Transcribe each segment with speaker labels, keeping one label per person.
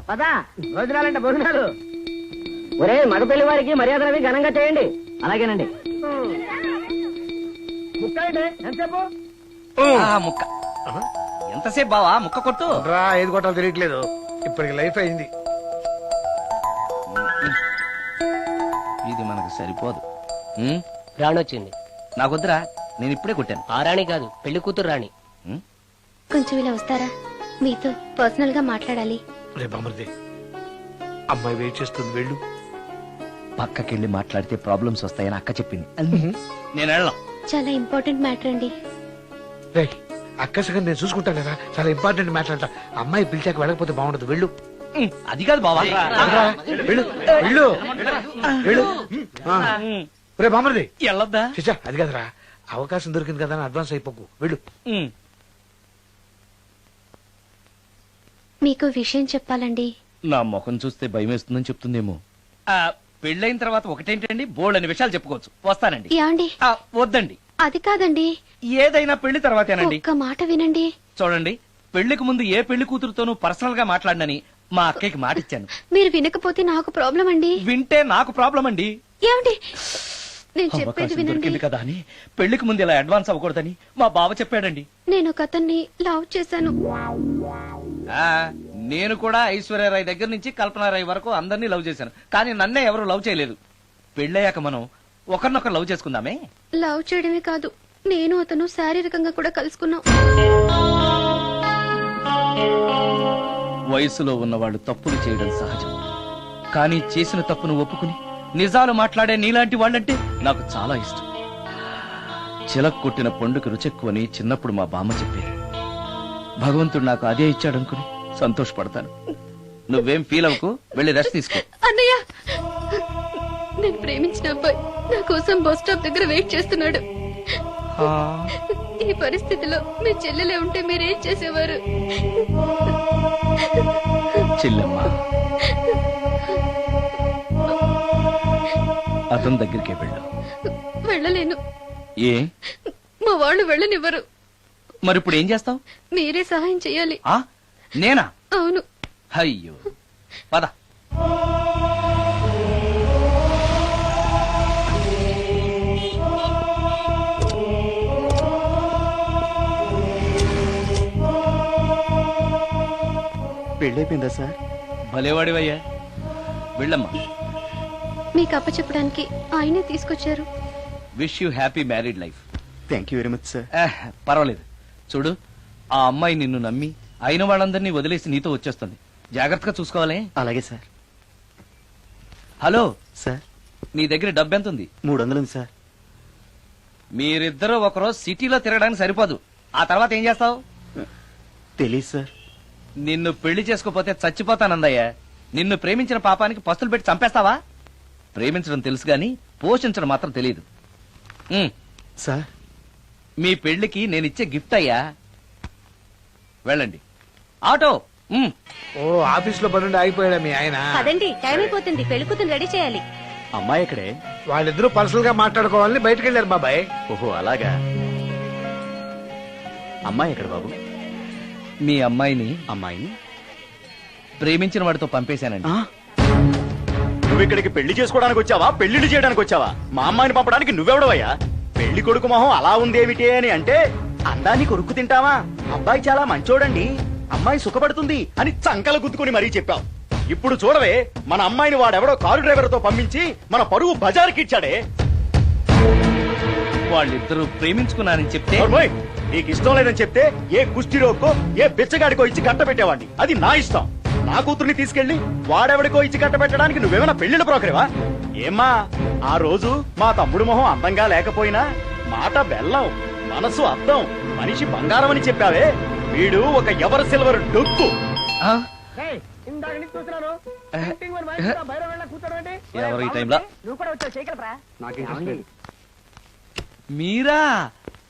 Speaker 1: పదా భోజనాలంటే భోజనాలు. ఒరే మగ పెళ్లి వారికి మర్యాదలవి ఘనంగా చేయండి. అలాగేనండి. ముక్క ఎంతసేపు?
Speaker 2: ముక్క ఎంతసేపు బావా? ముక్క కొట్టు.
Speaker 3: ఏది కొట్టాలో తెలియట్లేదు. ఇప్పటికి లైఫ్ అయింది.
Speaker 2: ఇది మనకు సరిపోదు.
Speaker 1: రాణి వచ్చింది.
Speaker 2: నాకొద్దురా, నేను ఇప్పుడే కొట్టాను.
Speaker 1: ఆ రాణి కాదు, పెళ్లి కూతురు రాణి.
Speaker 4: కొంచెం ఇలా వస్తారా? మీతో పర్సనల్ గా మాట్లాడాలి.
Speaker 3: రేపు అమృతి అమ్మాయి వెయిట్ చేస్తుంది, వెళ్ళు.
Speaker 2: పక్కకెళ్ళి మాట్లాడితే ప్రాబ్లమ్స్ వస్తాయని అక్క చెప్పింది. నేను వెళ్ళాం.
Speaker 4: చాలా ఇంపార్టెంట్ మ్యాటర్ అండి.
Speaker 3: అక్కసగా నేను చూసుకుంటాను కదా. చాలా ఇంపార్టెంట్ మ్యాటర్ అంట. అమ్మాయి పిలిచాక వెళ్ళకపోతే బాగుండదు, వెళ్ళు.
Speaker 2: అది కాదు బావా,
Speaker 3: వెళ్ళు వెళ్ళు వెళ్ళు. రేపు అమృతి
Speaker 2: వెళ్ళొద్దా?
Speaker 3: చిచ్చా, అది కదరా, అవకాశం దొరికింది కదా అని అడ్వాన్స్ అయిపోకు, వెళ్ళు.
Speaker 4: మీకు విషయం చెప్పాలండి.
Speaker 2: నా ముఖం చూస్తే భయం వేస్తుందని చెప్తుందేమో. పెళ్ళైన తర్వాత ఒకటేంటండి, బోల్డ్ అనే విషయాలు చెప్పుకోవచ్చు. వస్తానండి.
Speaker 4: యాండి?
Speaker 2: వద్దండి.
Speaker 4: అది కాదండి,
Speaker 2: ఏదైనా పెళ్లి తర్వాతేనండి.
Speaker 4: ఒక్క మాట వినండి.
Speaker 2: చూడండి, పెళ్లికి ముందు ఏ పెళ్లి కూతురుతోనూ పర్సనల్ గా మాట్లాడనని మా అక్కకి మాట ఇచ్చాను.
Speaker 4: మీరు వినకపోతే నాకు ప్రాబ్లం అండి.
Speaker 2: వింటే నాకు ప్రాబ్లం అండి.
Speaker 4: ఏమండి, నేను చెప్పేది
Speaker 2: అవకాశం
Speaker 4: వినండి.
Speaker 2: దొరికింది కదా అని పెళ్లికి ముందు ఇలా అడ్వాన్స్ అవ్వకూడదని మా బావ చెప్పాడండి.
Speaker 4: నేను ఒక అతన్ని లవ్ చేశాను.
Speaker 2: నేను కూడా ఐశ్వర్యరాయ్ దగ్గర నుంచి కల్పనారాయ్ వరకు అందరినీ లవ్ చేశాను. కానీ నన్నే ఎవరు లవ్ చేయలేదు. పెళ్ళయ్యాక మనం ఒకరినొకరు లవ్ చేసుకుందామే.
Speaker 4: లవ్ చేయడమే కాదు, నేను అతను శారీరకంగా కూడా కలుసుకున్నాం.
Speaker 2: వయసులో ఉన్నవాళ్ళు తప్పులు చేయడం సహజం. కానీ చేసిన తప్పును ఒప్పుకుని నిజాలు మాట్లాడే నీలాంటి వాళ్ళంటే నాకు చాలా ఇష్టం. చిలక్ కొట్టిన పండుగ రుచెక్కువని చిన్నప్పుడు మా బామ్మ చెప్పేది. భగవంతుడు నాకు అదే ఇచ్చాడనుకుని సంతోషపడతాను. నువ్వేం ఫీల్ అవ్వకు, వెళ్ళి రెస్ట్ తీసుకో.
Speaker 4: అన్నయ్య, నేను ప్రేమించిన అబ్బాయి నా కోసం బస్ స్టాప్ దగ్గర వెయిట్ చేస్తున్నాడు. ఈ పరిస్థితిలో మీ చెల్లెలే ఉంటే మీరేం చేసేవారు?
Speaker 2: చెల్లెమ్మా, అతని దగ్గరికే వెళ్ళు.
Speaker 4: వెళ్ళలేను.
Speaker 2: ఏ?
Speaker 4: మా వాళ్ళు వెళ్ళనివ్వరు.
Speaker 2: మరి ఇప్పుడు ఏం చేస్తావు?
Speaker 4: మీరే సహాయం చెయ్యాలి.
Speaker 2: నేనా?
Speaker 4: అవును.
Speaker 2: అయ్యో, పద.
Speaker 5: పెళ్ళైపోయిందా సార్?
Speaker 2: భలేవాడివయ్యా, వెళ్ళమ్మా.
Speaker 4: మీకు అప్పచెప్పడానికి ఆయనే తీసుకొచ్చారు.
Speaker 2: Wish you happy married life.
Speaker 5: Thank you very much sir.
Speaker 2: పర్వాలేదు. చూడు, ఆ అమ్మాయి నిన్ను నమ్మి అయిన వాళ్ళందరినీ వదిలేసి నీతో వచ్చేస్తుంది. జాగ్రత్తగా చూసుకోవాలి.
Speaker 5: అలాగే సార్.
Speaker 2: హలో
Speaker 5: సార్,
Speaker 2: నీ దగ్గర డబ్బు ఎంత ఉంది?
Speaker 5: 300 ఉంది సార్.
Speaker 2: మీరిద్దరూ ఒకరోజు సిటీలో తిరగడానికి సరిపోదు. ఆ తర్వాత ఏం చేస్తావు?
Speaker 5: తెలీదు సార్.
Speaker 2: నిన్ను పెళ్లి చేసుకోపోతే చచ్చిపోతానందయ్యా. నిన్ను ప్రేమించిన పాపానికి పస్తులు పెట్టి చంపేస్తావా? ప్రేమించడం తెలుసు గాని పోషించడం మాత్రం తెలియదు.
Speaker 5: సార్,
Speaker 2: మీ పెళ్లికి నేనిచ్చే గిఫ్ట్ అయ్యా. వెళ్ళండి. ఆటో.
Speaker 3: ఓ, ఆఫీస్ లో పనుండి ఆగిపోయాడా మీ ఆయన?
Speaker 4: పదండి, టైం అయిపోతుంది. పెళ్లి కూతురు రెడీ చేయాలి.
Speaker 5: అమ్మాయి ఎక్కడే?
Speaker 3: వాళ్ళిద్దరూ పర్సనల్ గా మాట్లాడుకోవాలని బయటకు వెళ్ళారు బాబాయ్.
Speaker 5: ఓహో, అలాగా. అమ్మాయి ఎక్కడ బాబు?
Speaker 2: మీ అమ్మాయిని
Speaker 5: అమ్మాయిని
Speaker 2: ప్రేమించిన వాడితో పంపేశానండి.
Speaker 5: నువ్వు ఇక్కడికి పెళ్లి చేసుకోవడానికి వచ్చావా, పెళ్లిళ్ళు చేయడానికి వచ్చావా? మా అమ్మాయిని పంపడానికి నువ్వెవడవయ్యా? పెళ్లి కొడుకు మొహం అలా ఉందేమిటి అని అంటే అందాన్ని కొరుక్కు తింటావా? అబ్బాయి చాలా మంచోడండి, అమ్మాయి సుఖపడుతుంది అని చంకలు గుద్దుకుని మరీ చెప్పావు. ఇప్పుడు చూడవే, మన అమ్మాయిని వాడెవడో కారు డ్రైవర్ తో పంపించి మన పరువు బజార్కి ఇచ్చాడే.
Speaker 2: వాళ్ళిద్దరూ ప్రేమించుకున్నారని చెప్తే,
Speaker 5: నీకు ఇష్టం లేదని చెప్తే ఏ కుష్టిరోకో ఏ బిచ్చగాడికో ఇచ్చి కట్టబెట్టేవాడిని. అది నా ఇష్టం. నా కూతుర్ని తీసుకెళ్లి వాడెవడికో ఇచ్చి కట్టబెట్టడానికి నువ్వేమైనా పెళ్లిళ్ళ బ్రోకరేవా? ఏమ్మా, ఆ రోజు మా తమ్ముడు మొహం అందంగా లేకపోయినా మాట బెల్లం, మనసు అద్దం, మనిషి బంగారం అని చెప్పావే. వీడు ఒక ఎవరు సిల్వర్ డొక్కు.
Speaker 2: ఎవరు ఈ టైంలో? మీరా?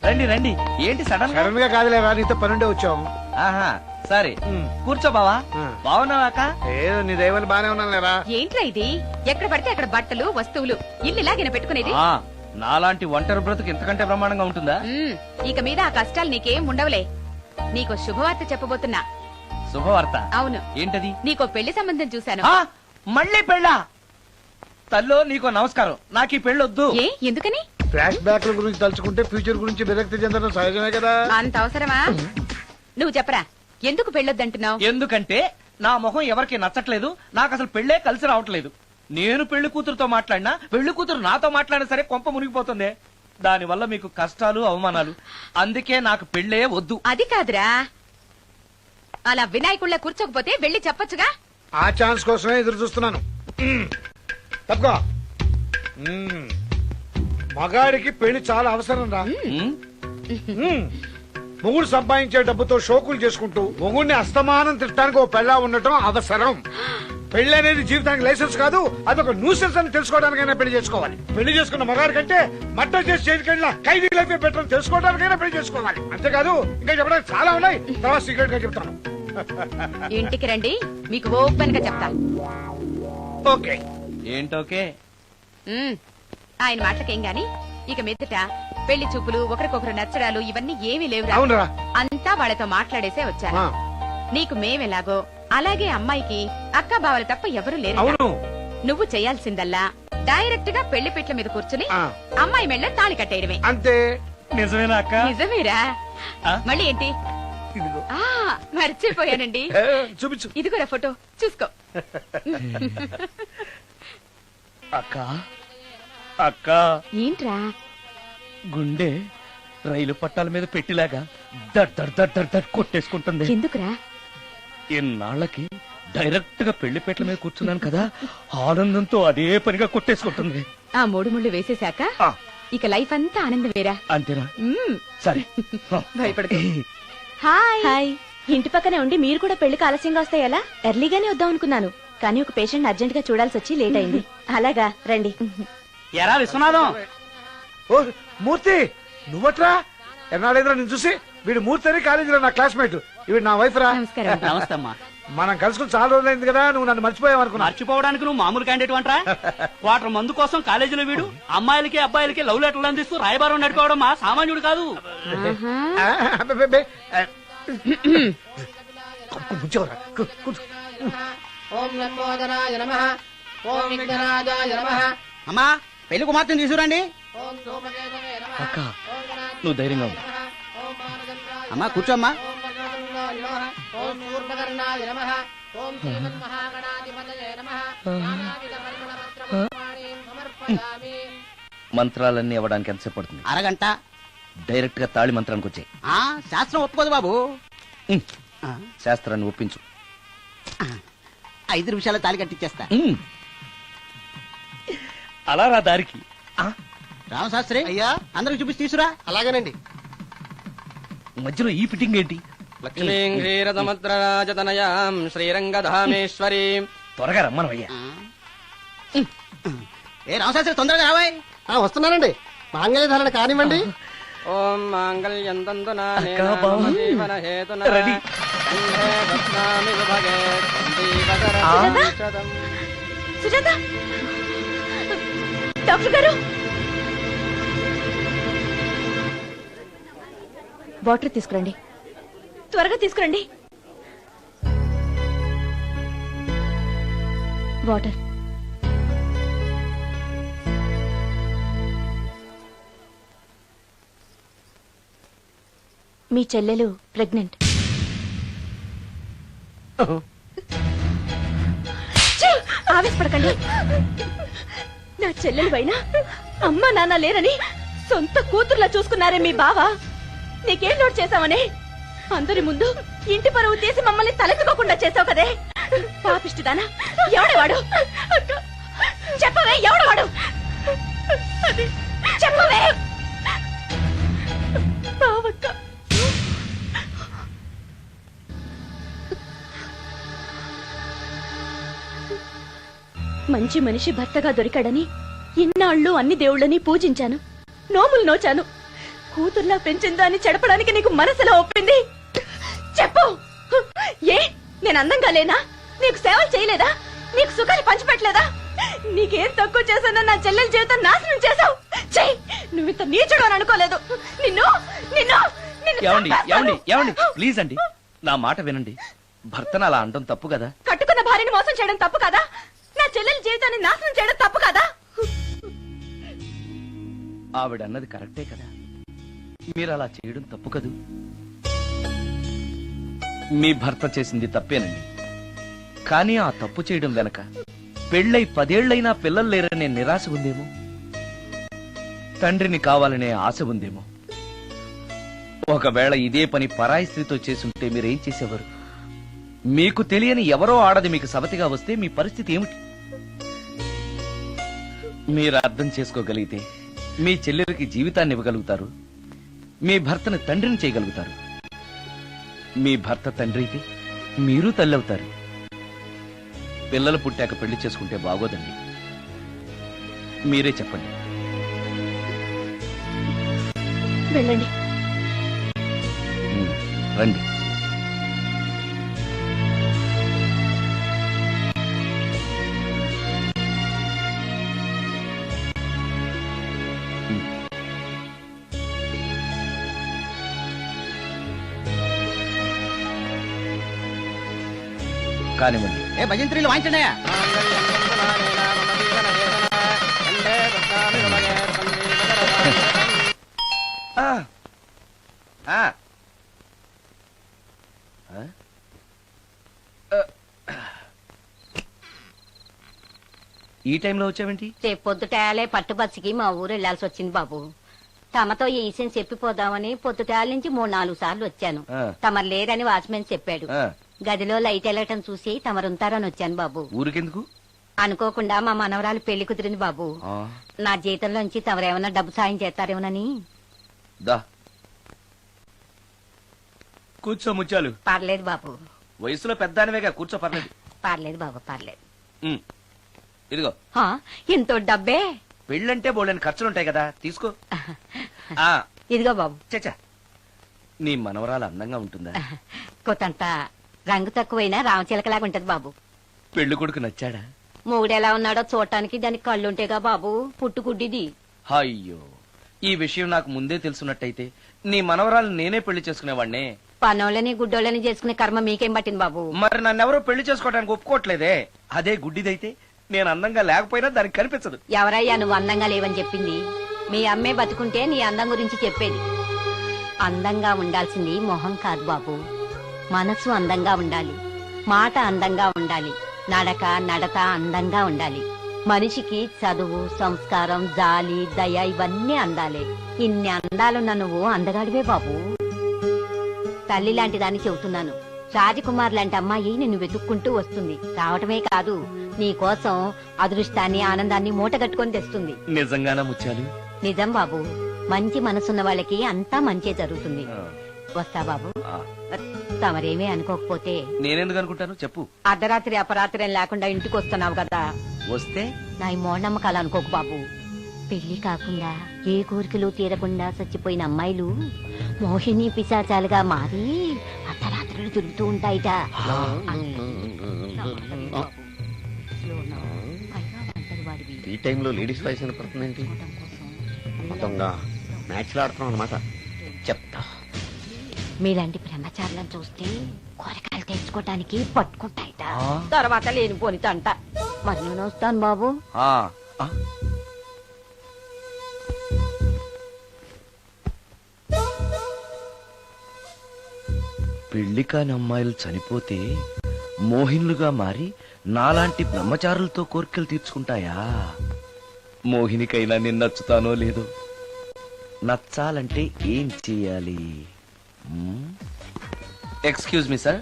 Speaker 2: రండి రండి. ఏంటి సడన్
Speaker 3: గా కాదులేరా, నీతో పనుండే వచ్చాం.
Speaker 2: ఆహా, సరే కూర్చో బావా. బాగున్నావాక?
Speaker 3: ఏదో నీ దైవాలు బానే ఉన్నాను లేరా.
Speaker 6: ఏంట్రా ఇది? ఎక్కడ పడితే అక్కడ బట్టలు వస్తువులు ఇల్లు ఇలాగైనా పెట్టుకునేది?
Speaker 2: నాలాంటి ఒంటరి బ్రతుకు ఎంతకంటే బ్రహ్మాండంగా ఉంటుందా?
Speaker 6: ఇక మీద ఆ కష్టాలు నీకేం ఉండవులే. నీకు శుభవార్త చెప్పబోతున్నా.
Speaker 2: శుభవార్త.
Speaker 6: అవును,
Speaker 2: ఏంటది?
Speaker 6: నీకో పెళ్లి సంబంధం చూశాను.
Speaker 2: ఆ, మళ్ళీ పెళ్ళా? తల్లో నీకో నమస్కారం, నాకు ఈ పెళ్ళొద్దు.
Speaker 6: ఏ ఎందుకని?
Speaker 3: ఫ్లాష్ బ్యాక్ల గురించి తలుచుకుంటే ఫ్యూచర్ గురించి విరక్తి చెందడం సహజమే కదా.
Speaker 6: అంత అవసరమా? నువ్వు చెప్పరా, ఎందుకు పెళ్ళొద్దంటున్నావు?
Speaker 2: ఎందుకంటే నా మొహం ఎవరికి నచ్చట్లేదు, నాకు అసలు పెళ్ళే కలిసి రావట్లేదు. నేను పెళ్లి కూతురుతో మాట్లాడినా, పెళ్లి కూతురు నాతో మాట్లాడినా సరే కొంప మునిగిపోతుంది. దానివల్ల మీకు కష్టాలు అవమానాలు. అందుకే నాకు పెళ్ళే వద్దు.
Speaker 6: అది కాదురా, అలా వినాయకుళ్ళ కూర్చోకపోతే వెళ్ళి చెప్పొచ్చుగా.
Speaker 3: ఆ ఛాన్స్ కోసమే ఎదురు చూస్తున్నాను. తప్పుకో. మగాడికి పెళ్లి చాలా అవసరం రా. మొగుడు సంపాదించే డబ్బుతో షోకులు చేసుకుంటూ మొగుడిని అస్తమానం తిట్టడానికి ఓ పెళ్ళా ఉండటం అవసరం. పెళ్లి అనేది జీవితానికి లైసెన్స్ కాదు, అదొక న్యూసెన్స్ అని తెలుసుకోవడానికైనా పెళ్లి చేసుకోవాలి. పెళ్లి చేసుకున్న మగాడి కంటే మట్టం చేసి చేతికెళ్ళిన ఖైదీ లైఫ్ బెటర్ తెలుసుకోవడానికైనా పెళ్లి చేసుకోవాలి. అంతేకాదు ఇంకా చెప్పడానికి చాలా ఉన్నాయి, తర్వాత సీక్రెట్ గా చెప్తాను.
Speaker 6: ఇంటికి రండి, మీకు ఓపెన్ గా చెప్తా.
Speaker 3: ఓకే.
Speaker 2: ఏంటోకే?
Speaker 6: ఆయన మాటలకేం గాని ఇక మీదట పెళ్లి చూపులు, ఒకరికొకరు నచ్చడాలు ఇవన్నీ ఏమీ లేవురా.
Speaker 3: అవునరా.
Speaker 6: అంతా వాళ్ళతో మాట్లాడేసే వచ్చాను.
Speaker 3: ఆ.
Speaker 6: నీకు మేమెలాగో అలాగే అమ్మాయికి అక్క బావలు తప్ప ఎవరు లేరు.
Speaker 3: అవును.
Speaker 6: నువ్వు చేయాల్సిందల్లా డైరెక్ట్ గా పెళ్లి పిట్ల మీద కూర్చుని
Speaker 3: ఆ.
Speaker 6: అమ్మాయి మెళ్ళ తాళి కట్టేయడమే.
Speaker 3: అంతే.
Speaker 2: నిజమేనా అక్క?
Speaker 6: నిజమేరా.
Speaker 2: ఆ?
Speaker 6: మళ్ళీ ఏంటి?
Speaker 3: ఇదిగో.
Speaker 6: ఆ మర్చిపోయానండి.
Speaker 3: చూపించు.
Speaker 6: ఇదిగోరా ఫోటో, చూసుకో.
Speaker 2: అక్క అక్క,
Speaker 6: ఏంట్రా?
Speaker 2: గుండె రైలు పట్టాల మీద పెట్టిలాగా దడ్ దడ్ దడ్ దడ్ దడ్ కొట్టేసుకుంటుంది.
Speaker 6: ఎందుకురా?
Speaker 2: ఇన్నాళ్ళకి డైరెక్ట్ గా పెళ్లి పెట్ల మీద కూర్చున్నాను కదా, ఆనందంతో అదే పనిగా కొట్టేసుకుంటుంది.
Speaker 6: ఆ 3 ముళ్ళు వేసేశాక
Speaker 2: ఆ,
Speaker 6: ఇక లైఫ్ అంతా ఆనందమేరా.
Speaker 2: అంతేనా? సరే.
Speaker 6: భయపడకు.
Speaker 7: Hi hi. ఇంటి పక్కనే ఉండి మీరు కూడా పెళ్లికి ఆలస్యంగా వస్తే ఎలా? ఎర్లీగానే వద్దాం అనుకున్నాను, కానీ ఒక పేషెంట్ అర్జెంట్ గా చూడాల్సి వచ్చి లేట్ అయింది. అలాగా రండి.
Speaker 1: ఎరా విశ్వనాథం,
Speaker 3: ఓ మూర్తి, నువ్వట్రా? ఎన్నాడైందిరా నేను చూసి? వీడు మూర్తి అని కాలేజీలో నా క్లాస్మేట్, ఇవి నా వైఫ్ రా.
Speaker 6: నమస్కారం.
Speaker 1: నమస్తే అమ్మా.
Speaker 3: మనం కలుసుకుని చాలా రోజులైంది కదా, నువ్వు నన్ను మర్చిపోయావు అనుకున్నా.
Speaker 1: మర్చిపోవడానికి నువ్వు మామూలు క్యాండిడేట్ అంటరా? క్వార్టర్ మందు కోసం కాలేజీలో వీడు అమ్మాయిలకి అబ్బాయిలకి లవ్ లెటర్లు అందిస్తూ రాయబారం నడుకోవడం మా సామాన్యుడు కాదు.
Speaker 3: కూర్చోరా, కూర్చో.
Speaker 8: ఓం లంబోదరాయ నమః. ఓం విఘ్నరాజాయ నమః.
Speaker 1: అమ్మా పెళ్లి కుమార్తెను తీసుకురండి.
Speaker 8: ఓం ధూమకేతవే నమః.
Speaker 2: అక్క నువ్వు ధైర్యంగా ఉంది.
Speaker 8: ఓం మానదండాయ
Speaker 1: అమ్మా కూర్చోమ్మా.
Speaker 8: ఓం వజ్రదండాయ నమః. ఓం శూర్పకర్ణాయ నమః. ఓం శ్రీమన్మహాగణాధిపతయే నమః. నానావిధ పరిమళపత్రపుష్పాణీం సమర్పయామి.
Speaker 2: మంత్రాలన్నీ అవ్వడానికి ఎంతసేపు పడుతుంది?
Speaker 1: అరగంట.
Speaker 2: డైరెక్ట్ గా తాళి మంత్రానికి వచ్చాయి.
Speaker 1: శాస్త్రం ఒప్పుకోదు బాబు.
Speaker 2: శాస్త్రాన్ని ఒప్పించు.
Speaker 1: 5 నిమిషాలు తాళి కట్టించేస్తా.
Speaker 2: అలా రా దారికి.
Speaker 1: రామశాస్త్రి అయ్యా, అందరికి చూపించి తీసురా. అలాగేనండి.
Speaker 2: మధ్యలో ఈ ఫిట్టింగ్ ఏంటి?
Speaker 9: లక్ష్మీం క్షీరసముద్రరాజతనయాం శ్రీరంగధామేశ్వరీం.
Speaker 2: త్వరగా రమ్మను అయ్యా.
Speaker 1: ఏ రామశాస్త్రి తొందరగా రావాయ్. వస్తున్నానండి. మాంగళ్య ధారణ కానివ్వండి.
Speaker 9: ఓం మాంగళ్యం తంతునా
Speaker 2: అక్కా, బావ.
Speaker 9: జీవన హేతునా
Speaker 2: రెడీ.
Speaker 9: కంఠే బధ్నామి విభగే శతం.
Speaker 7: సుజాత, డాక్టర్ గారు, వాటర్ తీసుకురండి, త్వరగా తీసుకురండి. వాటర్. మీ చెల్లెలు ప్రెగ్నెంట్. ఆవేశపడకండి. నా చెల్లెలు పైన అమ్మ నాన్న లేరని సొంత కూతుర్లా చూసుకున్నారే మీ బావ. నీకేం లోటు చేశావనే? అందరి ముందు ఇంటి పరువు తీసి మమ్మల్ని తలెత్తుకోకుండా చేసావు కదే. పాపిష్టిదానా? ఎవడేవాడు? చెప్పవే, ఎవడవాడు? చెప్పవే. బావక్క, మంచి మనిషి భర్తగా దొరికాడని ఇన్నాళ్ళు అన్ని దేవుళ్ళని పూజించాను, నోములు నోచాను. కూతుర్లా పెంచిందాన్ని చెడపడానికి నీకు మనసులో ఒప్పింది. చెప్పు, ఏ నేను అందంగా లేనా? నీకు సేవలు చేయలేదా? నీకు సుఖాలు పంచిపెట్టలేదా? నీకేం తక్కువ చేశానో నా చెల్లెల జీవితం నాశనం చేశావు. చెయ్యి, నువ్వు ఇంత నీచుడు అని అనుకోలేదు. నిన్ను నిన్ను
Speaker 2: ఏమండి ఏమండి ఏమండి ప్లీజ్ అండి, నా మాట వినండి. భర్తను అలా అనడం తప్పు కదా.
Speaker 7: కట్టుకున్న భార్యని మోసం చేయడం తప్పు కదా? నా చెల్లెల జీవితాన్ని నాశనం చేయడం తప్పు కదా?
Speaker 2: ఆవిడన్నది కరెక్టే కదా. మీరు అలా చేయడం తప్పు కదూ. మీ భర్త చేసింది తప్పేనండి. కానీ ఆ తప్పు చేయడం వెనక పెళ్ళై 10 ఏళ్లైనా పిల్లలు లేరనే నిరాశ ఉందేమో, తండ్రిని కావాలనే ఆశ ఉందేమో. ఒకవేళ ఇదే పని పరాయి స్త్రీతో చేసుంటే మీరేం చేసేవారు? మీకు తెలియని ఎవరో ఆడది మీకు సవతిగా వస్తే మీ పరిస్థితి ఏమిటి? మీరు అర్థం చేసుకోగలిగితే మీ చెల్లెలకి జీవితాన్ని ఇవ్వగలుగుతారు, మీ భర్తను తండ్రిని చేయగలుగుతారు. మీ భర్త తండ్రి అయితే మీరు తల్లి అవుతారు. పిల్లలు పుట్టాక పెళ్లి చేసుకుంటే బాగోదండి. మీరే చెప్పండి.
Speaker 7: వెళ్ళండి.
Speaker 2: రండి. కానివ్వండి.
Speaker 9: ఏ భజంత్రీలు వాయించండి.
Speaker 2: ఆ. ఆ. ఆ? ఈ టైంలో వచ్చావేంటి?
Speaker 10: రేపు పొద్దుటాలే పట్టుబస్సుకి మా ఊరు వెళ్లాల్సి వచ్చింది బాబు. తమతో ఈ విషయం చెప్పిపోదామని పొద్దుటాల నుంచి 3-4 సార్లు వచ్చాను.
Speaker 2: ఆ.
Speaker 10: తమరు లేరని వాచ్మెన్ చెప్పాడు.
Speaker 2: ఆ.
Speaker 10: గదిలో లైట్ వెళ్ళటం చూసి తమరుంటారని వచ్చాను బాబు.
Speaker 2: ఊరికెందుకు?
Speaker 10: అనుకోకుండా మా మనవరాలు పెళ్లి కుదిరింది బాబు.
Speaker 2: ఆ.
Speaker 10: నా జీతంలోంచి తమరేమన్నా డబ్బు సాయం చేస్తారేమోనని.
Speaker 2: దా కూర్చో ముత్యాలు.
Speaker 10: పర్లేదు బాబు,
Speaker 2: వయసులో పెద్దానివేగా, కూర్చో. పర్లేదు.
Speaker 10: పర్లేదు బాబు, పర్లేదు.
Speaker 2: ఇదిగో
Speaker 10: హా, ఇంతో డబ్బే.
Speaker 2: పెళ్ళంటే బోళ్ళని ఖర్చులుంటాయి కదా, తీసుకో. ఆ
Speaker 10: ఇదిగో బాబు.
Speaker 2: చచ్చా, నీ మనవరాలు అందంగా ఉంటుందా?
Speaker 10: కొత్తంత రంగు తక్కువైనా రామచిలకలాగా ఉంటది బాబు.
Speaker 2: పెళ్లి కొడుకు నచ్చాడా?
Speaker 10: మూడెలా ఉన్నాడో చూడటానికి దానికి కళ్ళుంటేగా బాబు, పుట్టుకుడ్డిది.
Speaker 2: అయ్యో, ఈ విషయం నాకు ముందే తెలుసున్నట్టయితే నీ మనవరాలు నేనే పెళ్లి చేసుకునేవాడినే.
Speaker 10: పనోళ్ళని గుడ్డోళ్ళని చేసుకునే కర్మ మీకేం పట్టింది బాబు?
Speaker 2: మరి నన్నెవరో పెళ్లి చేసుకోవడానికి ఒప్పుకోవట్లేదే. అదే గుడ్డిదైతే నేను అందంగా లేకపోయినా దానికి కనిపించదు.
Speaker 10: ఎవరయ్యా నువ్వు అందంగా లేవని చెప్పింది? మీ అమ్మే బతుకుంటే నీ అందం గురించి చెప్పేది. అందంగా ఉండాల్సింది మొహం కాదు బాబు, మనసు అందంగా ఉండాలి, మాట అందంగా ఉండాలి, నడక నడత అందంగా ఉండాలి. మనిషికి చదువు, సంస్కారం, జాలి, దయ ఇవన్నీ అందాలే. ఇన్ని అందాలున్న నువ్వు అందగాడివే బాబు. తల్లి లాంటి దాన్ని చెబుతున్నాను. రాజకుమార్ లాంటి అమ్మాయి నిన్ను వెతుక్కుంటూ వస్తుంది. రావటమే కాదు, నీ కోసం అదృష్టాన్ని, ఆనందాన్ని మూటగట్టుకొని తెస్తుంది.
Speaker 2: నిజంగానా ముత్యాలు?
Speaker 10: నిజం బాబు. మంచి మనసున్న వాళ్ళకి అంతా మంచే జరుగుతుంది. వస్తా బాబు. తమరేమీ అనుకోకపోతే.
Speaker 2: నేనెందుకు అనుకుంటాను చెప్పు.
Speaker 10: అర్ధరాత్రి అపరాత్రి అని లేకుండా ఇంటికి వస్తున్నావు కదా,
Speaker 2: వస్తే
Speaker 10: నా ఈ మూఢనమ్మకాలు అనుకోకు బాబు. పెళ్లి కాకుండా ఏ కోరికలు తీరకుండా చచ్చిపోయిన అమ్మాయిలు మోహిని పిశాచాలుగా మారి అర్ధరాత్రులు తిరుగుతూ ఉంటాయిట.
Speaker 9: ఈ టైంలో లేడీస్ వాయిస్ వినపడుతుందేంటి? మొత్తంగా మ్యాచ్లు ఆడుతున్నాం అనమాట. చెప్తా.
Speaker 10: మీలాంటి బ్రహ్మచారులను చూస్తే కోరికలు తెచ్చుకోవటానికి పట్టుకుంటాయిట. తర్వాత లేనిపోని తంట. మరి నేను వస్తాను బాబు.
Speaker 2: పెళ్లి కాని అమ్మాయిలు చనిపోతే మోహినులుగా మారి నాలాంటి బ్రహ్మచారులతో కోరికలు తీర్చుకుంటాయా? మోహినికైనా నేను నచ్చుతానో లేదో. నచ్చాలంటే ఏం చెయ్యాలి? Excuse me sir.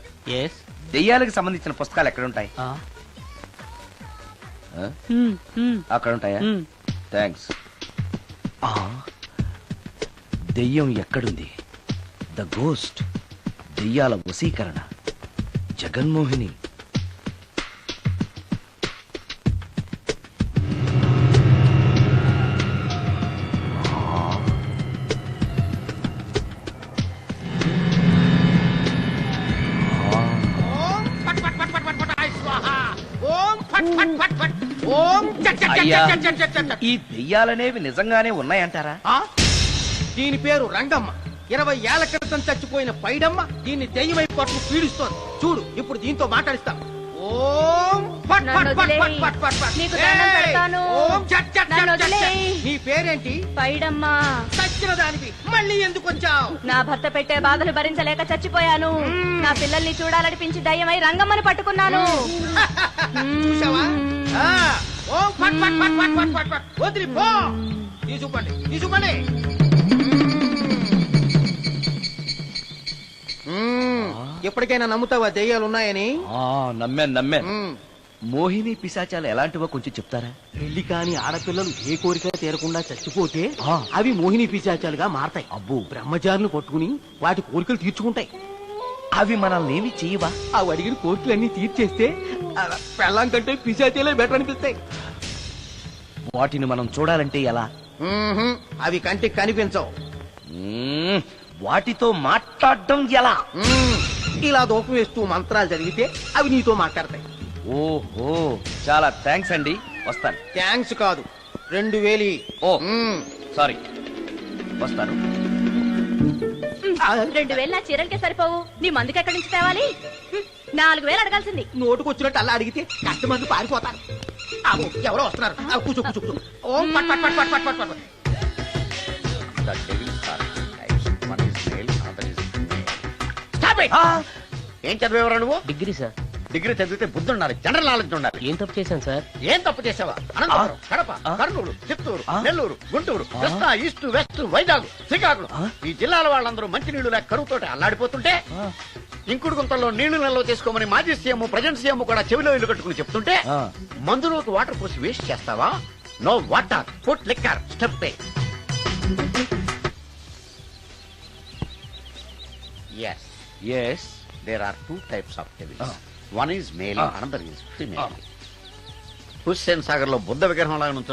Speaker 2: దెయ్యాలకు సంబంధించిన పుస్తకాలు ఎక్కడుంటాయి? అక్కడ ఉంటాయా? థ్యాంక్స్. దెయ్యం ఎక్కడుంది? ద గోస్ట్, దెయ్యాల వశీకరణ, జగన్మోహిని. అయ్యా, ఈ దెయ్యాలనేవి నిజంగానే ఉన్నాయంటారా?
Speaker 8: దీని పేరు రంగమ్మ. 20 ఏళ్ల క్రితం చచ్చిపోయిన పైడమ్మ దీన్ని దెయ్యమై పట్టు పీడిస్తోంది. చూడు ఇప్పుడు దీంతో మాట్లాడిస్తాం. ఓం ఫట్ ఫట్ ఫట్ ఫట్ ఫట్ ఫట్ ఫట్.
Speaker 7: నీకు దండం
Speaker 8: ఏయ్!
Speaker 7: పెడతాను.
Speaker 8: ఓం చట్ చట్
Speaker 7: నన్ను
Speaker 8: చట్ చట్
Speaker 7: వదిలేయ్.
Speaker 8: చట్. నీ పేరేంటి?
Speaker 7: పైడమ్మా,
Speaker 8: చచ్చిన దానివి మళ్ళీ ఎందుకు వచ్చావు?
Speaker 7: నా భర్త పెట్టే బాధలు భరించలేక చచ్చిపోయాను. నా పిల్లల్ని చూడాలనిపించి దయ్యమై రంగమ్మని పట్టుకున్నాను.
Speaker 8: చూసావా? ఆ, ఓం ఫట్ ఫట్ ఫట్ ఫట్ ఫట్ ఫట్ ఫట్. వదిలి పో. తీసుకుపండి తీసుకుపండి. ఎప్పటికైనా నమ్ముతావా దెయ్యాలు ఉన్నాయని?
Speaker 2: నమ్మాను మోహిని పిశాచాలు ఎలాంటివో కొంచెం చెప్తారా?
Speaker 8: పెళ్లి కాని ఆడపిల్లలు ఏ కోరిక తీరకుండా చచ్చిపోతే అవి మోహిని పిశాచాలుగా మారతాయి.
Speaker 2: అబ్బో.
Speaker 8: బ్రహ్మచారులు పట్టుకుని వాటి కోరికలు తీర్చుకుంటాయి.
Speaker 2: అవి మనల్ని ఏమి చెయ్యవా?
Speaker 8: అవి అడిగిన కోరికలన్నీ తీర్చేస్తే పెళ్ళం కంటే పిశాచాలే బెటర్ అనిపిస్తాయి.
Speaker 2: వాటిని మనం చూడాలంటే ఎలా?
Speaker 8: అవి కంటికి కనిపించవు.
Speaker 2: వాటితో మాట్లాడడం ఎలా?
Speaker 8: ఇలా దూపం వేస్తూ మంత్రాలు చదివితే అవి నీతో మాట్లాడతాయి.
Speaker 2: ఓహో, చాలా థ్యాంక్స్ అండి, వస్తాను.
Speaker 8: థ్యాంక్స్ కాదు, 2000.
Speaker 2: ఓ సారీ, వస్తాను.
Speaker 7: 2000 నా చీరలకే సరిపోవు. నీ మందుకి ఎక్కడి నుంచి తేవాలి? 4000 అడగాల్సింది.
Speaker 8: నోటుకొచ్చినట్టు అలా అడిగితే కస్టమర్లు పారిపోతారు. అబ్బో, ఎవరో వస్తున్నారు. కూర్చో కూర్చో కూర్చో. ఓం పట్ పట్ పట్ పట్ పట్ పట్ పట్.
Speaker 9: Stop it! ఏం చదివేవరా నువ్వు?
Speaker 1: Degree sir.
Speaker 9: డిగ్రీ చదివితే బుద్ధి ఉండాలి, జనరల్ నాలెడ్జ్ ఉండాలి.
Speaker 1: ఏం తప్పు చేశాను సార్?
Speaker 9: ఏం తప్పు చేసావా? అనంతపురం, కడప, కర్నూలు, చిత్తూరు, నెల్లూరు, గుంటూరు, కృష్ణా, ఈస్ట్, వెస్ట్, వైజాగ్, శ్రీకాకుళం ఈ జిల్లాల వాళ్ళందరూ మంచినీళ్లు లేక కరువుతోటి అల్లాడిపోతుంటే ఇంకుడు గుంతల్లో నీళ్లు నిల్వ చేసుకోమని మాజీ సీఎం ప్రజెంట్ సీఎం కూడా చెవిలో ఇల్లు కట్టుకుని చెప్తుంటే మందులోకి వాటర్ పోసి వేస్ట్ చేస్తావా? నో వాటర్, ఫుడ్ లిక్కర్, స్టెప్ పే.
Speaker 2: Yes.
Speaker 9: There are two types of devils. One is male, another is female. Hussain Sagar లో బుద్ధ విగ్రహం లాగా